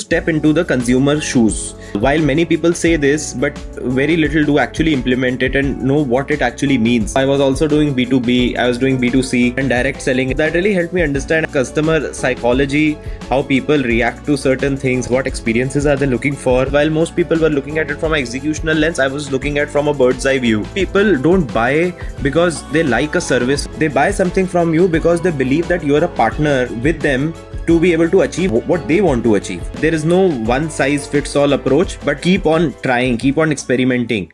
step into the consumer shoes. While many people say this, but very little do actually implement it and know what it actually means. I was also doing B2B, I was doing B2C and direct selling. That really helped me understand customer psychology, how people react to certain things, what experiences are they looking for. While most people were looking at it from an executional lens, I was looking at from a bird's eye view. People don't buy because they like a service. They buy something from you because they believe that you're a partner with them to be able to achieve what they want to achieve. There is no one size fits all approach, but keep on trying, keep on experimenting.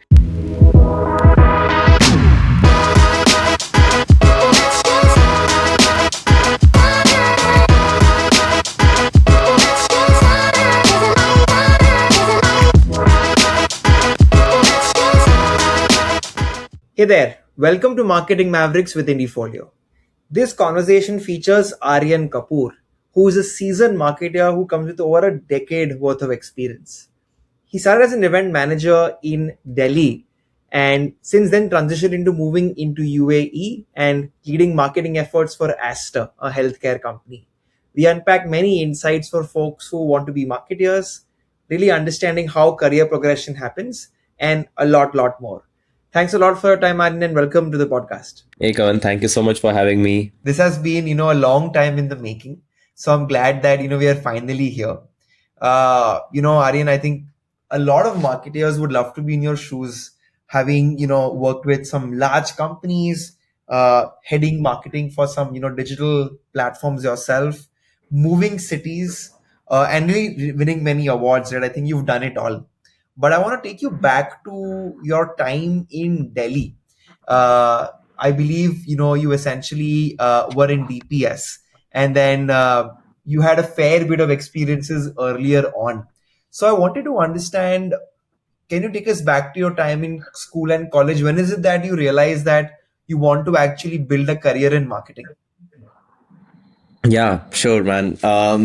Hey there, welcome to Marketing Mavericks with Indiefolio. This conversation features Aaryan Kapur, who is a seasoned marketer who comes with over a decade worth of experience. He started as an event manager in Delhi and since then transitioned into moving into UAE and leading marketing efforts for Aster, a healthcare company. We unpack many insights for folks who want to be marketers, really understanding how career progression happens, and a lot more. Thanks a lot for your time, Aryan, and welcome to the podcast. Hey Kavan, thank you so much for having me. This has been, a long time in the making. So I'm glad that, we are finally here. Aryan, I think a lot of marketers would love to be in your shoes, having, worked with some large companies, heading marketing for some, digital platforms yourself, moving cities, and really winning many awards, right? I think you've done it all. But I want to take you back to your time in Delhi. I believe you essentially were in DPS, and then you had a fair bit of experiences earlier on. So I wanted to understand. Can you take us back to your time in school and college? When is it that you realize that you want to actually build a career in marketing? Yeah, sure, man.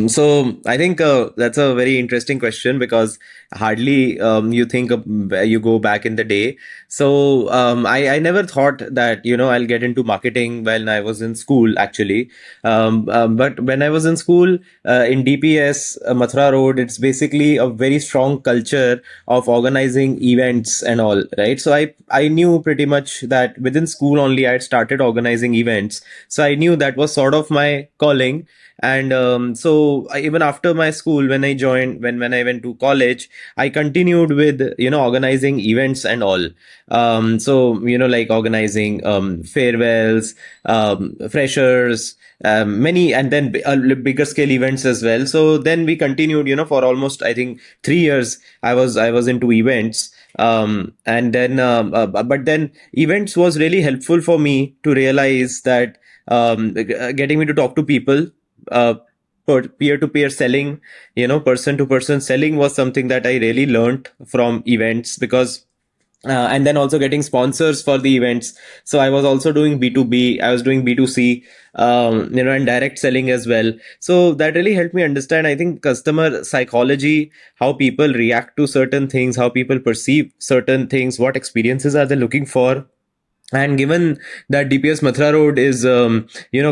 So I think that's a very interesting question because hardly you think you go back in the day. So I never thought that, I'll get into marketing when I was in school, actually. But when I was in school in DPS, Mathura Road, it's basically a very strong culture of organizing events and all, right? So I knew pretty much that within school only I had started organizing events. So I knew that was sort of my calling. And even after my school, when I went to college, I continued with organizing events and all. Like organizing farewells, freshers, many, and then bigger scale events as well. So then we continued for almost, I think, 3 years. I was into events. And then but then events was really helpful for me to realize that getting me to talk to people, uh, peer-to-peer selling, person-to-person selling was something that I really learned from events because and then also getting sponsors for the events. So I was also doing B2B, I was doing B2C, and direct selling as well. So that really helped me understand, I think, customer psychology, how people react to certain things, how people perceive certain things, what experiences are they looking for. And given that DPS Mathura Road is,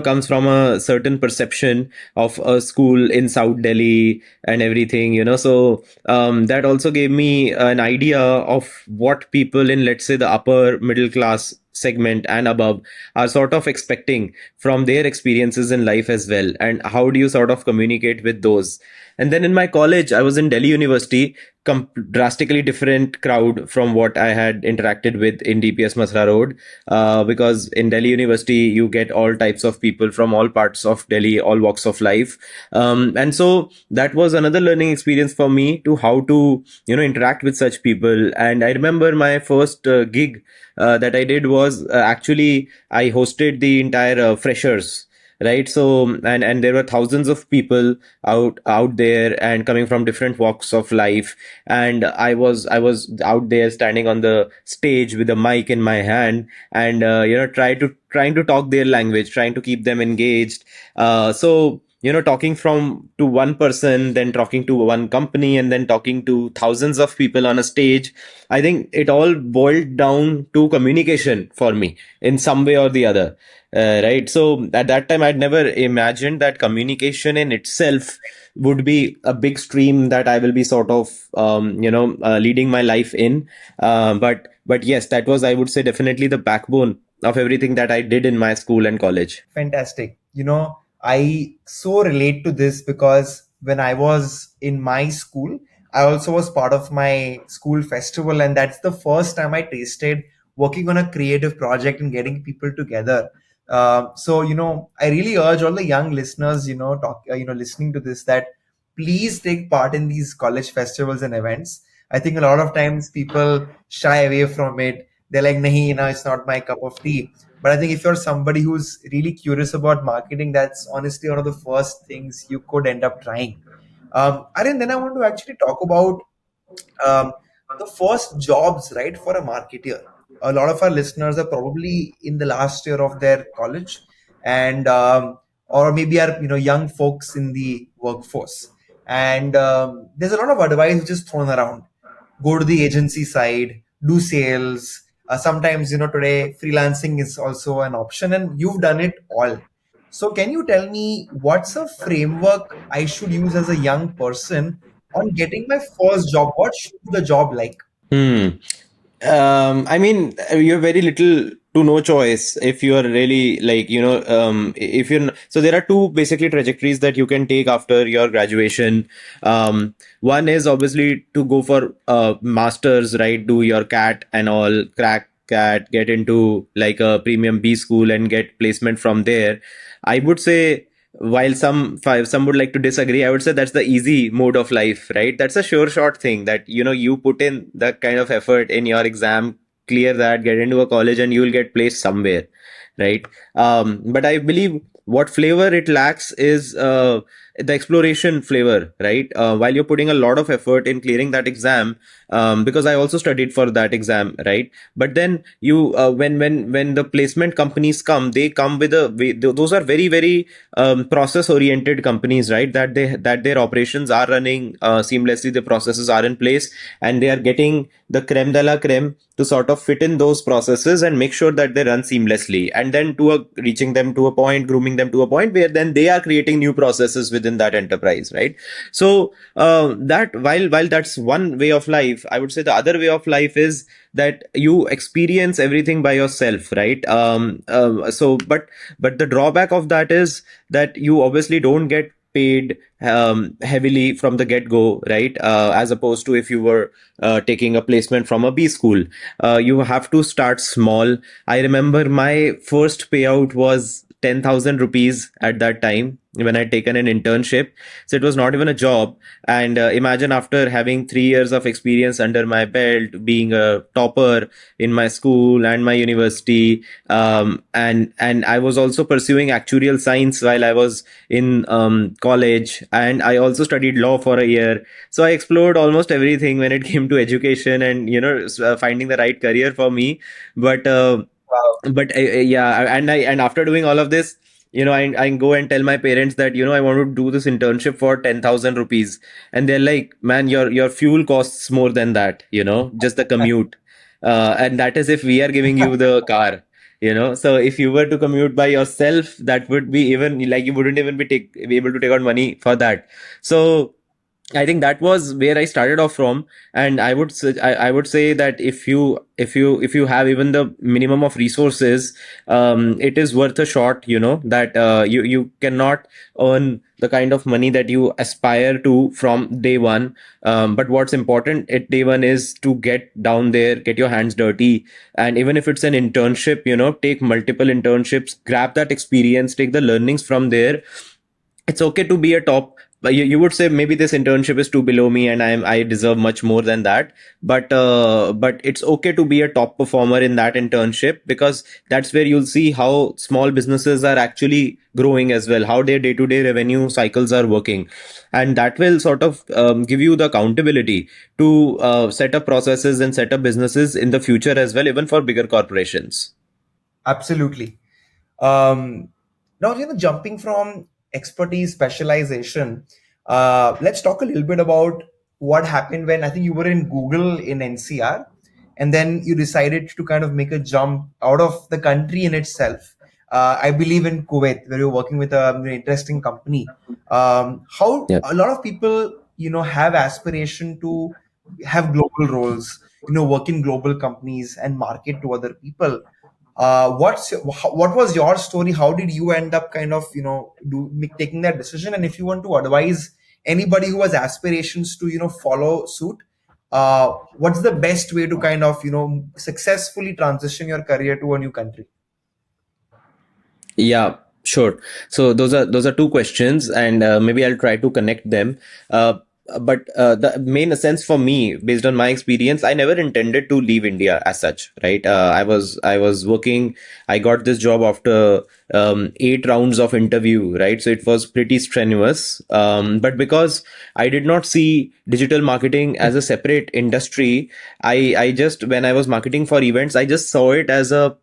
comes from a certain perception of a school in South Delhi and everything, so that also gave me an idea of what people in, let's say, the upper middle class segment and above are sort of expecting from their experiences in life as well. And how do you sort of communicate with those? And then in my college, I was in Delhi University, drastically different crowd from what I had interacted with in DPS Mathura Road. Because in Delhi University, you get all types of people from all parts of Delhi, all walks of life. And so that was another learning experience for me to how to, interact with such people. And I remember my first gig that I did was actually I hosted the entire freshers, right? So and there were thousands of people out there and coming from different walks of life, and I was out there standing on the stage with a mic in my hand, and trying to talk their language, trying to keep them engaged. So talking from to one person, then talking to one company, and then talking to thousands of people on a stage. I think it all boiled down to communication for me in some way or the other. Right. So at that time, I'd never imagined that communication in itself would be a big stream that I will be sort of, leading my life in. But yes, that was, I would say, definitely the backbone of everything that I did in my school and college. Fantastic. I so relate to this because when I was in my school, I also was part of my school festival, and that's the first time I tasted working on a creative project and getting people together. So, I really urge all the young listeners, listening to this, that please take part in these college festivals and events. I think a lot of times people shy away from it. They're like, nahi, it's not my cup of tea. But I think if you're somebody who's really curious about marketing, that's honestly one of the first things you could end up trying. Aryan, then I want to actually talk about um, the first jobs, right, for a marketer. A lot of our listeners are probably in the last year of their college, and or maybe are young folks in the workforce. And there's a lot of advice which is thrown around. Go to the agency side, do sales. Sometimes today freelancing is also an option, and you've done it all. So can you tell me what's a framework I should use as a young person on getting my first job? What should be the job like? Hmm. I mean, you have very little to no choice if you are really like, if you're, so there are two basically trajectories that you can take after your graduation. One is obviously to go for masters, right? Do your CAT and all, crack CAT, get into like a premium B school and get placement from there. I would say, while some would like to disagree, I would say that's the easy mode of life, right? That's a sure shot thing that you put in that kind of effort in your exam, clear that, get into a college, and you will get placed somewhere, right? But I believe what flavor it lacks is the exploration flavor, right? While you're putting a lot of effort in clearing that exam, because I also studied for that exam, right? But then when the placement companies come, they come with those are very, very process oriented companies, right? That their operations are running seamlessly, the processes are in place, and they are getting the creme de la creme to sort of fit in those processes and make sure that they run seamlessly, and then reaching them to a point, grooming them to a point where then they are creating new processes within that enterprise, right? So that while that's one way of life, I would say the other way of life is that you experience everything by yourself, right? But the drawback of that is that you obviously don't get paid heavily from the get go, right? As opposed to if you were taking a placement from a B school, you have to start small. I remember my first payout was 10,000 rupees at that time when I'd taken an internship. So it was not even a job. And imagine, after having 3 years of experience under my belt, being a topper in my school and my university, and I was also pursuing actuarial science while I was in college, and I also studied law for a year. So I explored almost everything when it came to education and finding the right career for me. But Wow. yeah, and after doing all of this, I go and tell my parents that I want to do this internship for 10,000 rupees, and they're like, man, your fuel costs more than that, just the commute, and that is if we are giving you the car. So if you were to commute by yourself, that would be, even like, you wouldn't even be able to take out money for that. So I think that was where I started off from, and I would say that if you have even the minimum of resources, it is worth a shot. That you cannot earn the kind of money that you aspire to from day one. But what's important at day one is to get down there, get your hands dirty, and even if it's an internship, take multiple internships, grab that experience, take the learnings from there. It's okay to be a top, but you would say maybe this internship is too below me and I deserve much more than that. But it's okay to be a top performer in that internship, because that's where you'll see how small businesses are actually growing as well, how their day-to-day revenue cycles are working, and that will sort of give you the accountability to set up processes and set up businesses in the future as well, even for bigger corporations. Absolutely. Um, Now, jumping from expertise, specialization. Let's talk a little bit about what happened when I think you were in Google in NCR, and then you decided to kind of make a jump out of the country in itself. I believe in Kuwait, where you're working with a very interesting company. How Yeah. a lot of people, have aspiration to have global roles, work in global companies and market to other people. What was your story? How did you end up kind of taking that decision? And if you want to advise anybody who has aspirations to follow suit, what's the best way to kind of successfully transition your career to a new country? Yeah, sure. So those are two questions, and maybe I'll try to connect them. But the main sense for me, based on my experience, I never intended to leave India as such, right? I was working. I got this job after 8 rounds of interview, right? So it was pretty strenuous. But because I did not see digital marketing as a separate industry, I just, when I was marketing for events, I just saw it as a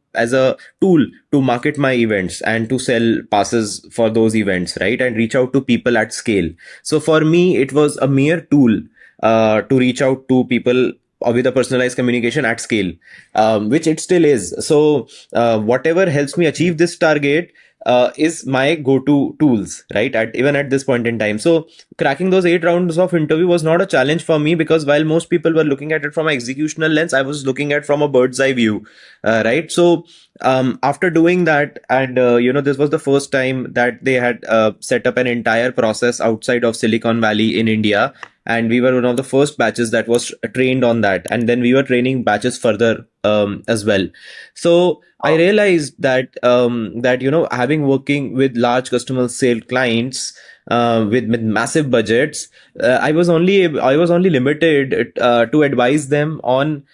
tool to market my events and to sell passes for those events, right? And reach out to people at scale. So for me, it was a mere tool to reach out to people with a personalized communication at scale, which it still is. So whatever helps me achieve this target is my go-to tools, right? Even at this point in time. So cracking those 8 rounds of interview was not a challenge for me, because while most people were looking at it from an executional lens, I was looking at from a bird's eye view, right? So after doing that, and this was the first time that they had set up an entire process outside of Silicon Valley in India, and we were one of the first batches that was trained on that, and then we were training batches further as well. So I realized that having working with large customer sale clients with massive budgets, I was only limited to advise them on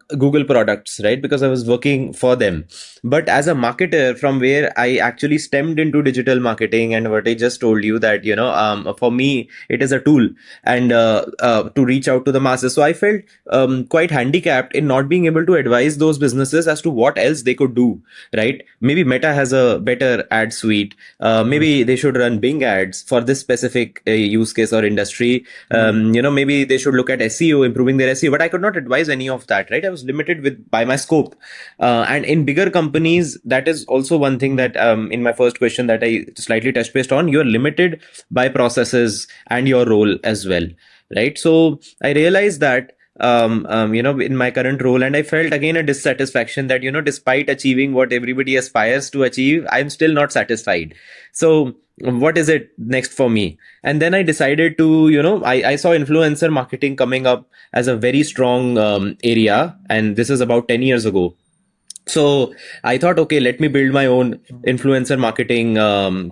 Google products, right? Because I was working for them. But as a marketer, from where I actually stemmed into digital marketing, and what I just told you, that for me it is a tool, and to reach out to the masses. So I felt quite handicapped in not being able to advise those businesses as to what else they could do, right? Maybe Meta has a better ad suite. Maybe they should run Bing ads for this specific use case or industry. Maybe they should look at SEO, improving their SEO. But I could not advise any of that, right? I was limited with by my scope. And in bigger companies, that is also one thing that in my first question that I slightly touched based on, you're limited by processes and your role as well, right? So I realized that in my current role, and I felt again a dissatisfaction that despite achieving what everybody aspires to achieve, I'm still not satisfied. So what is it next for me? And then I decided to, I saw influencer marketing coming up as a very strong area, and this is about 10 years ago. So I thought, okay, let me build my own influencer marketing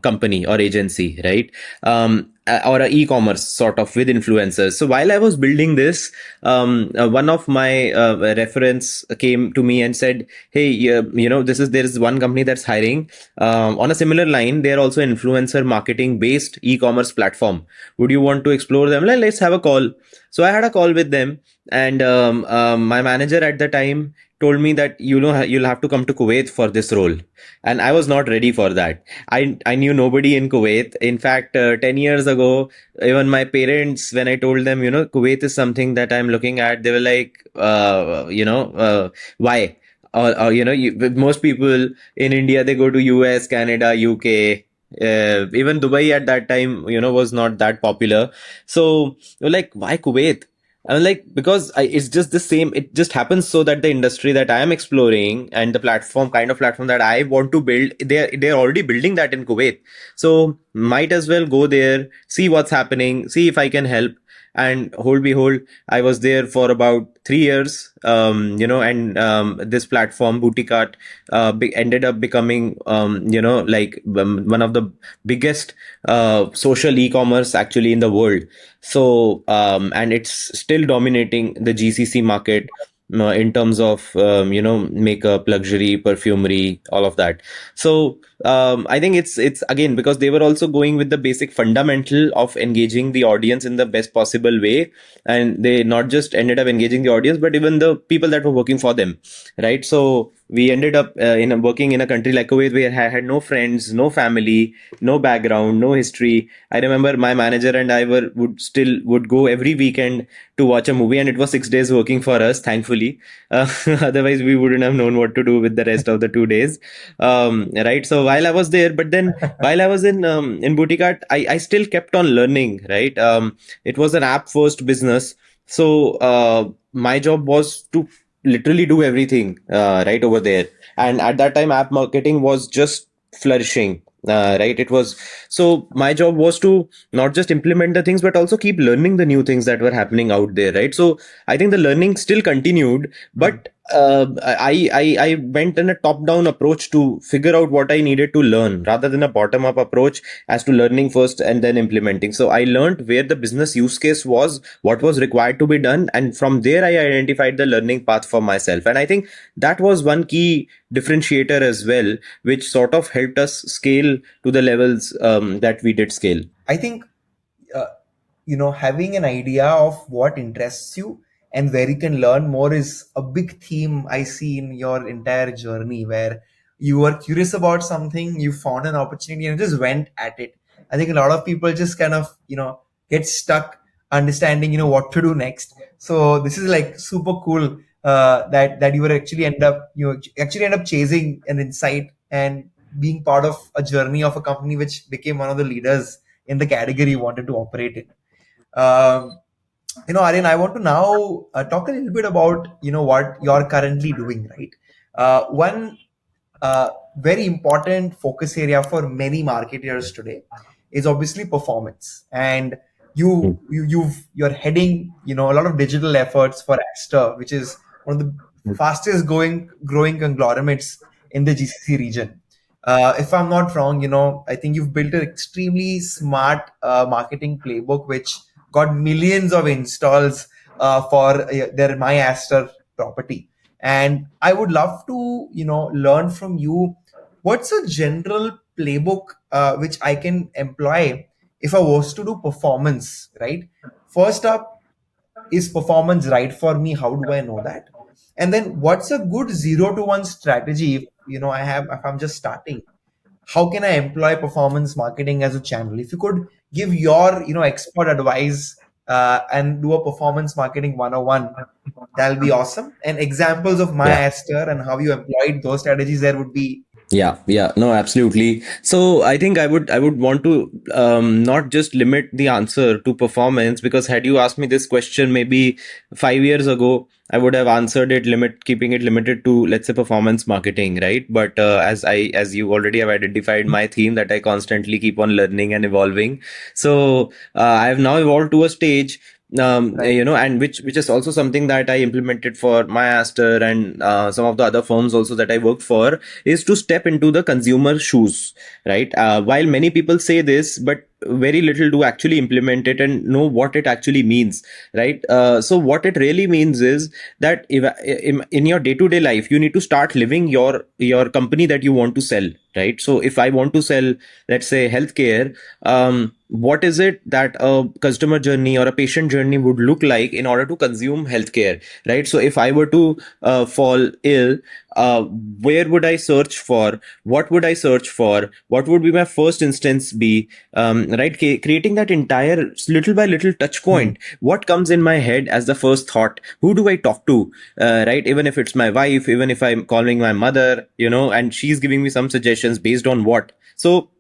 company or agency, right? Or a e-commerce sort of with influencers. So while I was building this, one of my reference came to me and said, "Hey, there is one company that's hiring on a similar line. They are also influencer marketing based e-commerce platform. Would you want to explore them? Let's have a call." So I had a call with them, and my manager at the time told me that you'll have to come to Kuwait for this role, and I was not ready for that. I knew nobody in Kuwait. In fact, 10 years ago, even my parents, when I told them Kuwait is something that I'm looking at, they were like, why? Or most people in India, they go to US, Canada, UK. Even Dubai at that time was not that popular. So they were like, why Kuwait? I'm like, because it's just the same. It just happens so that the industry that I am exploring and the kind of platform that I want to build, they're already building that in Kuwait. So might as well go there, see what's happening, see if I can help. And hold behold, I was there for about 3 years. And this platform Bouticart ended up becoming one of the biggest social e-commerce actually in the world. So, and it's still dominating the GCC market in terms of, makeup, luxury, perfumery, all of that. So, I think it's again, because they were also going with the basic fundamental of engaging the audience in the best possible way. And they not just ended up engaging the audience, but even the people that were working for them, right? So, we ended up working in a country like Kuwait, where I had no friends, no family, no background, no history. I remember my manager and I would go every weekend to watch a movie, and it was 6 days working for us, thankfully. Otherwise, we wouldn't have known what to do with the rest of the 2 days. Right. So while I was there, but then while I was in boutique art, I still kept on learning. Right. It was an app first business, so my job was to literally do everything right over there. And at that time, app marketing was just flourishing. Right. It was, so my job was to not just implement the things, but also keep learning the new things that were happening out there. Right. So I think the learning still continued, Hmm. but I went in a top down approach to figure out what I needed to learn rather than a bottom up approach as to learning first and then implementing. So I learned where the business use case was, what was required to be done, and from there I identified the learning path for myself. And I think that was one key differentiator as well, which sort of helped us scale to the levels that we did scale. I think uh, having an idea of what interests you and where you can learn more is a big theme I see in your entire journey, where you were curious about something, you found an opportunity and just went at it. I think a lot of people just kind of get stuck understanding what to do next. So this is like super cool, that you were actually actually end up chasing an insight and being part of a journey of a company which became one of the leaders in the category you wanted to operate in. Um, Aryan, I want to now talk a little bit about what you're currently doing, right? One very important focus area for many marketers today is obviously performance, and you're heading a lot of digital efforts for Aster, which is one of the fastest growing conglomerates in the GCC region. If I'm not wrong, I think you've built an extremely smart marketing playbook which got millions of installs for their My Aster property. And I would love to learn from you, what's a general playbook which I can employ if I was to do performance, right? First up, is performance right for me? How do I know that? And then what's a good 0 to 1 strategy if if I'm just starting? How can I employ performance marketing as a channel? If you could give your expert advice and do a performance marketing 101, that'll be awesome. And examples of my Yeah. Aster and how you employed those strategies there would be. Yeah, yeah, no, absolutely. So I think I would want to not just limit the answer to performance, because had you asked me this question maybe 5 years ago, I would have answered it keeping it limited to, let's say, performance marketing, right? But as you already have identified my theme that I constantly keep on learning and evolving. So I have now evolved to a stage, Right. and which is also something that I implemented for my Aster and some of the other firms also that I worked for, is to step into the consumer shoes, right? While many people say this, but very little do actually implement it and know what it actually means, right? So what it really means is that if, in your day-to-day life, you need to start living your company that you want to sell, right? So if I want to sell, let's say, healthcare, what is it that a customer journey or a patient journey would look like in order to consume healthcare, right? So if I were to fall ill, uh, where would I search for? What would I search for? What would be my first instance be? Right? Creating that entire little by little touch Hmm. point. What comes in my head as the first thought? Who do I talk to? Right? Even if it's my wife, even if I'm calling my mother, and she's giving me some suggestions based on what. So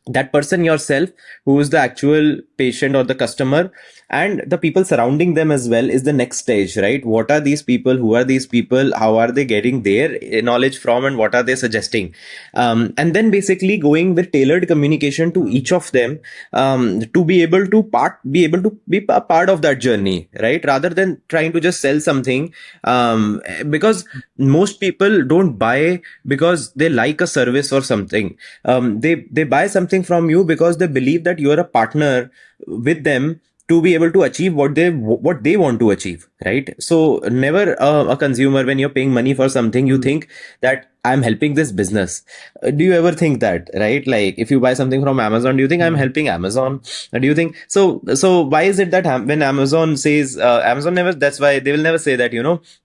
that person yourself, who is the actual patient or the customer, and the people surrounding them as well, is the next stage, right? What are these people? Who are these people? How are they getting their knowledge from, and what are they suggesting? And then basically going with tailored communication to each of them, to be able to be a part of that journey, right? Rather than trying to just sell something, because most people don't buy because they like a service or something. They buy something from you because they believe that you are a partner with them, to be able to achieve what they want to achieve, right? So never a consumer, when you're paying money for something, you Mm. think that I'm helping this business. Do you ever think that, right? Like if you buy something from Amazon, do you think I'm Mm. helping Amazon? Do you think so? So why is it that when Amazon says, Amazon never, that's why they will never say that,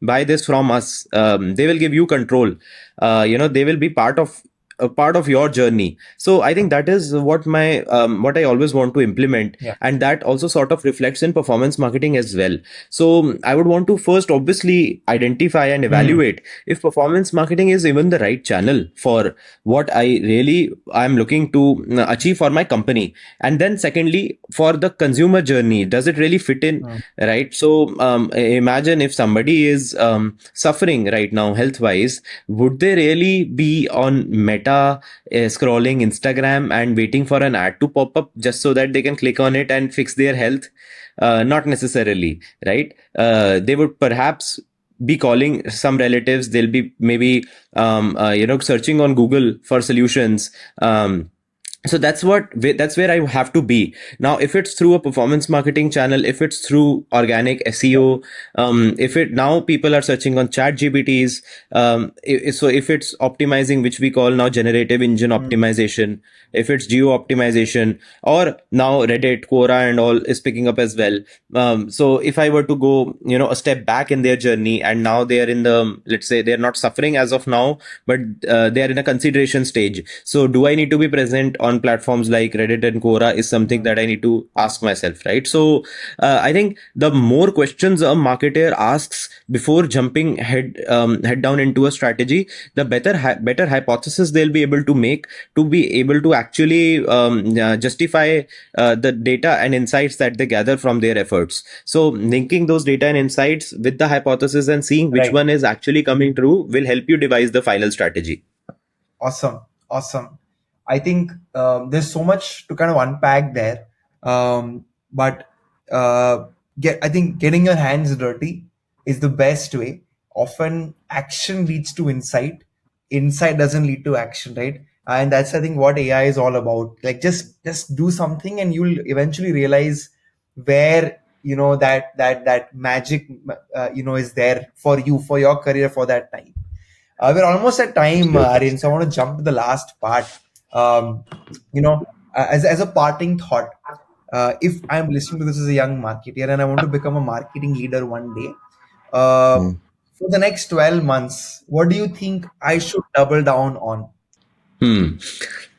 buy this from us. They will give you control. They will be part of a part of your journey. So I think that is what I always want to implement, Yeah. and that also sort of reflects in performance marketing as well. So I would want to first obviously identify and Mm. evaluate if performance marketing is even the right channel for what I'm looking to achieve for my company. And then secondly, for the consumer journey, does it really fit in, Mm. right? So imagine if somebody is suffering right now health wise, would they really be on Meta, scrolling Instagram and waiting for an ad to pop up just so that they can click on it and fix their health? Not necessarily, right? They would perhaps be calling some relatives. They'll be maybe searching on Google for solutions. So that's where I have to be now. If it's through a performance marketing channel, if it's through organic SEO, if it now people are searching on chat GPTs, so if it's optimizing, which we call now generative engine Mm. optimization, if it's geo optimization, or now Reddit, Quora and all is picking up as well. So if I were to go a step back in their journey, and now they are in the, let's say they're not suffering as of now, but they are in a consideration stage. So do I need to be present on platforms like Reddit and Quora is something Mm. that I need to ask myself, right? So I think the more questions a marketer asks before jumping head down into a strategy, the better hypothesis they'll be able to make, to be able to actually justify the data and insights that they gather from their efforts. So linking those data and insights with the hypothesis and seeing which Right. one is actually coming true will help you devise the final strategy. Awesome. Awesome. I think there's so much to kind of unpack there. But I think getting your hands dirty is the best way. Often action leads to insight. Insight doesn't lead to action, right? And that's, I think, what AI is all about. Like just do something and you'll eventually realize where, that magic, is there for you, for your career, for that time. We're almost at time, Aryan, so I want to jump to the last part. Um, as a parting thought, if I'm listening to this as a young marketer and I want to become a marketing leader one day, uh, for the next 12 months, what do you think I should double down on? Hmm.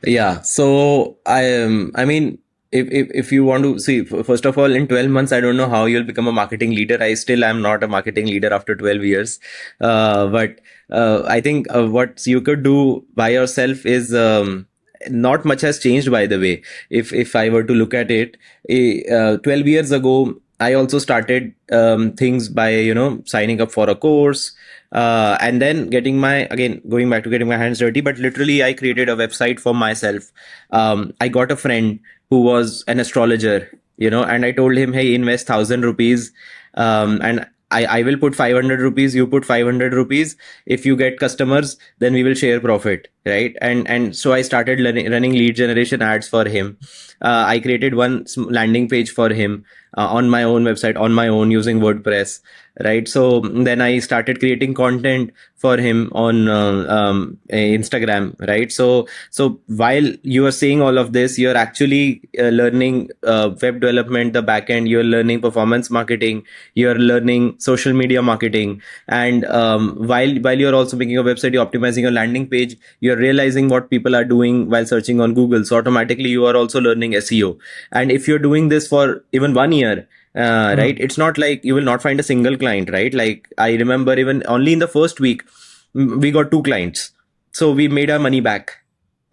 Yeah. So I mean, if you want to see, first of all, in 12 months, I don't know how you'll become a marketing leader. I still am not a marketing leader after 12 years. But I think what you could do by yourself is, not much has changed, by the way. If I were to look at it, 12 years ago, I also started things by, signing up for a course, and then going back to getting my hands dirty. But literally, I created a website for myself. I got a friend who was an astrologer, and I told him, hey, invest 1,000 rupees, and I will put 500 rupees, you put 500 rupees. If you get customers, then we will share profit, right? And so I started running lead generation ads for him. I created one landing page for him on my own website, on my own, using WordPress, right? So then I started creating content for him on Instagram, right? So while you are saying all of this, you're actually learning web development, the backend. You're learning performance marketing. You're learning social media marketing, and while you're also making a website, you're optimizing your landing page. You're realizing what people are doing while searching on Google. So automatically, you are also learning SEO. And if you're doing this for even 1 year, right, Hmm. it's not like you will not find a single client, right? Like I remember, even only in the first week, we got 2 clients. So we made our money back,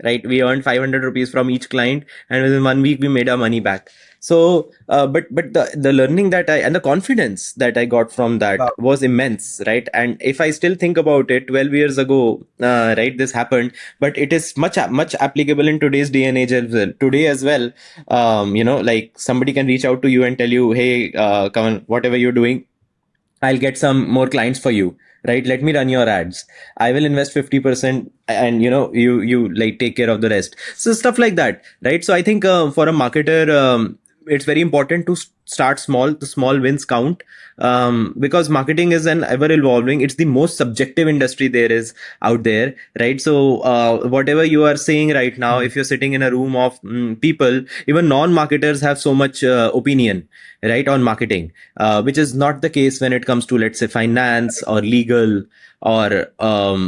right? We earned 500 rupees from each client, and within 1 week we made our money back. So but the learning that I and the confidence that I got from that Wow. was immense, right? And if I still think about it, 12 years ago, right, this happened. But it is much applicable in today's day and age as well. Today as well, like somebody can reach out to you and tell you, hey, come on, whatever you're doing, I'll get some more clients for you, right? Let me run your ads. I will invest 50%, and you like take care of the rest. So stuff like that, right? So I think for a marketer, it's very important to start small. The small wins count, because marketing is an ever evolving. It's the most subjective industry there is out there, right? So whatever you are saying right now, if you're sitting in a room of people, even non-marketers have so much opinion, right, on marketing, which is not the case when it comes to, let's say, finance or legal or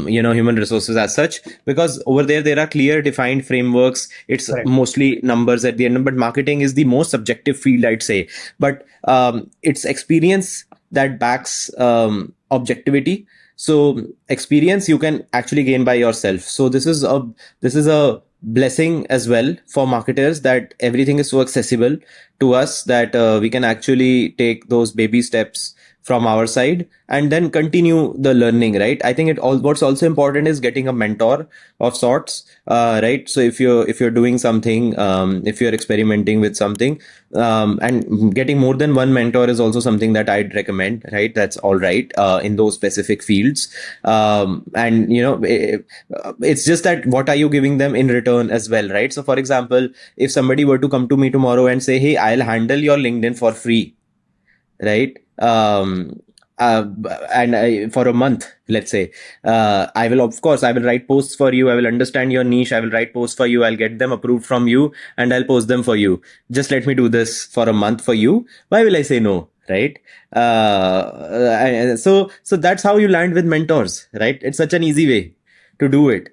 human resources as such, because over there are clear defined frameworks. It's Correct. mostly numbers at the end, but marketing is the most subjective field, I'd say. But it's experience that backs objectivity. So experience you can actually gain by yourself. So this is a blessing as well for marketers, that everything is so accessible to us, that we can actually take those baby steps from our side and then continue the learning, right? I think what's also important is getting a mentor of sorts, right? So if you're doing something, if you're experimenting with something, and getting more than one mentor is also something that I'd recommend, right? That's all right in those specific fields. And it's just that what are you giving them in return as well, right? So for example, if somebody were to come to me tomorrow and say, hey, I'll handle your LinkedIn for free, right? Uh, and for a month, let's say, I will, of course, I will write posts for you. I will understand your niche. I will write posts for you. I'll get them approved from you, and I'll post them for you. Just let me do this for a month for you. Why will I say no? Right. So that's how you land with mentors, right? It's such an easy way to do it.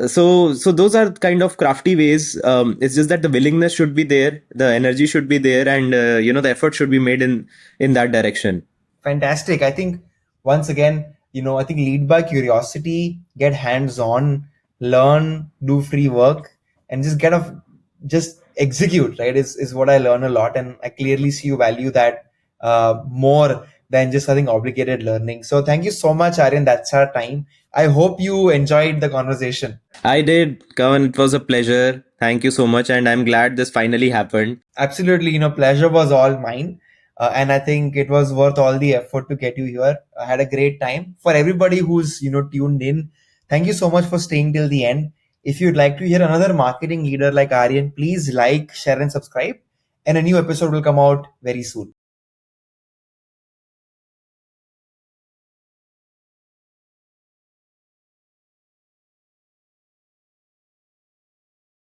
So those are kind of crafty ways. It's just that the willingness should be there, the energy should be there, and the effort should be made in that direction. Fantastic. I think once again, I think lead by curiosity, get hands on, learn, do free work, and just just execute, right? Is what I learn a lot. And I clearly see you value that more than just, I think, obligated learning. So thank you so much, Aryan. That's our time. I hope you enjoyed the conversation. I did, Kavan. It was a pleasure. Thank you so much, and I'm glad this finally happened. Absolutely, pleasure was all mine. And I think it was worth all the effort to get you here. I had a great time. For everybody who's, tuned in, thank you so much for staying till the end. If you'd like to hear another marketing leader like Aryan, please like, share, and subscribe. And a new episode will come out very soon.